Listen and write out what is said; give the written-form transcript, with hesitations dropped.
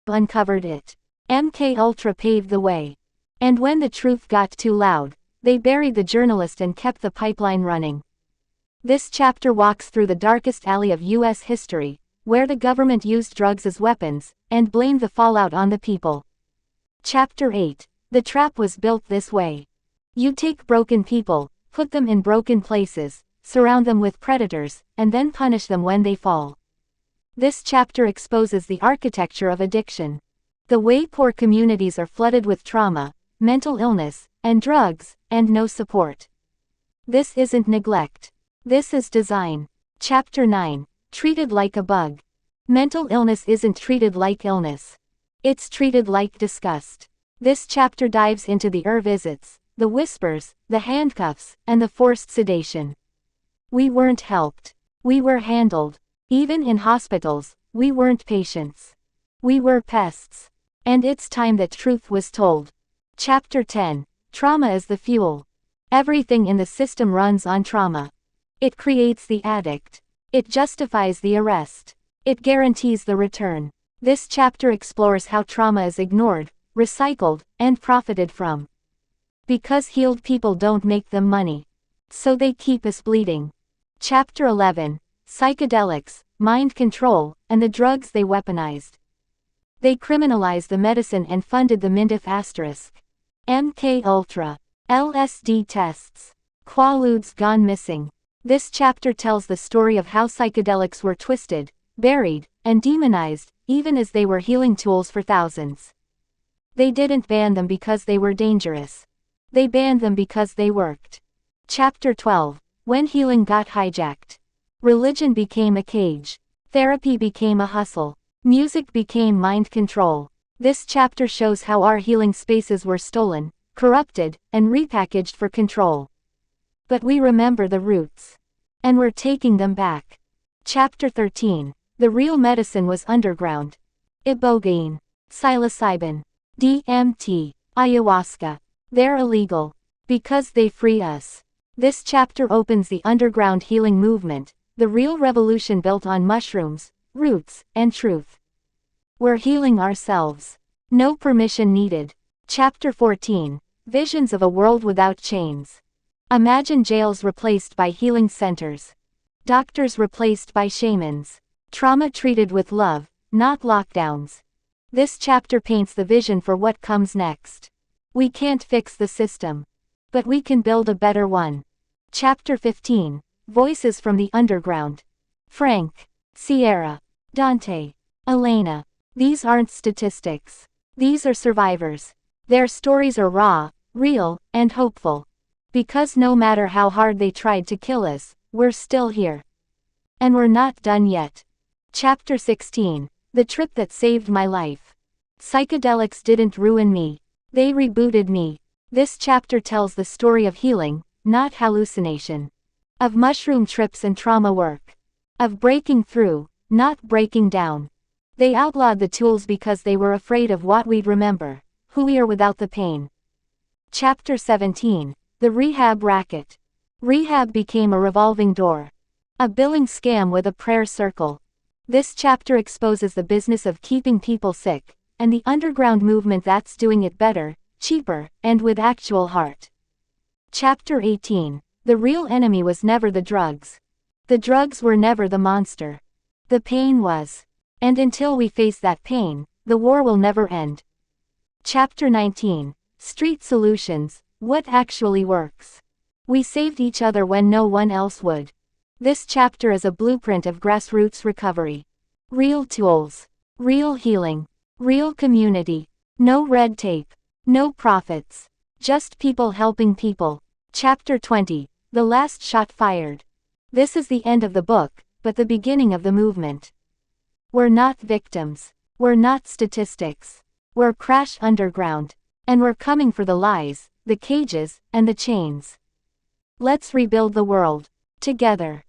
uncovered it. MK Ultra paved the way. And when the truth got too loud, they buried the journalist and kept the pipeline running. This chapter walks through the darkest alley of U.S. history, where the government used drugs as weapons, and blamed the fallout on the people. Chapter 8. The trap was built this way. You take broken people, put them in broken places, surround them with predators, and then punish them when they fall. This chapter exposes the architecture of addiction. The way poor communities are flooded with trauma, mental illness, and drugs, and no support. This isn't neglect. This is design. Chapter 9. Treated like a bug. Mental illness isn't treated like illness. It's treated like disgust. This chapter dives into the visits, the whispers, the handcuffs, and the forced sedation. We weren't helped. We were handled. Even in hospitals, we weren't patients. We were pests. And it's time that truth was told. Chapter 10. Trauma is the fuel. Everything in the system runs on trauma. It creates the addict. It justifies the arrest. It guarantees the return. This chapter explores how trauma is ignored, recycled, and profited from. Because healed people don't make them money. So they keep us bleeding. Chapter 11. Psychedelics, mind control, and the drugs they weaponized. They criminalized the medicine and funded the MINDF asterisk. MK Ultra. LSD tests. Quaaludes gone missing. This chapter tells the story of how psychedelics were twisted, buried, and demonized, even as they were healing tools for thousands. They didn't ban them because they were dangerous. They banned them because they worked. Chapter 12. When healing got hijacked. Religion became a cage. Therapy became a hustle. Music became mind control. This chapter shows how our healing spaces were stolen, corrupted, and repackaged for control. But we remember the roots. And we're taking them back. Chapter 13. The real medicine was underground. Ibogaine. Psilocybin. DMT. Ayahuasca. They're illegal. Because they free us. This chapter opens the underground healing movement, the real revolution built on mushrooms, roots, and truth. We're healing ourselves. No permission needed. Chapter 14. Visions of a world without chains. Imagine jails replaced by healing centers. Doctors replaced by shamans. Trauma treated with love, not lockdowns. This chapter paints the vision for what comes next. We can't fix the system. But we can build a better one. Chapter 15. Voices from the Underground. Frank. Sierra. Dante. Elena. These aren't statistics. These are survivors. Their stories are raw, real, and hopeful. Because no matter how hard they tried to kill us, we're still here. And we're not done yet. Chapter 16. The trip that saved my life. Psychedelics didn't ruin me. They rebooted me. This chapter tells the story of healing, not hallucination. Of mushroom trips and trauma work. Of breaking through, not breaking down. They outlawed the tools because they were afraid of what we'd remember, who we are without the pain. Chapter 17. The rehab racket. Rehab became a revolving door. A billing scam with a prayer circle. This chapter exposes the business of keeping people sick, and the underground movement that's doing it better, cheaper, and with actual heart. Chapter 18. The real enemy was never the drugs. The drugs were never the monster. The pain was. And until we face that pain, the war will never end. Chapter 19. Street Solutions, What Actually Works. We saved each other when no one else would. This chapter is a blueprint of grassroots recovery. Real tools. Real healing. Real community. No red tape. No profits. Just people helping people. Chapter 20. The Last Shot Fired. This is the end of the book, but the beginning of the movement. We're not victims. We're not statistics. We're Crash Underground. And we're coming for the lies, the cages, and the chains. Let's rebuild the world. Together.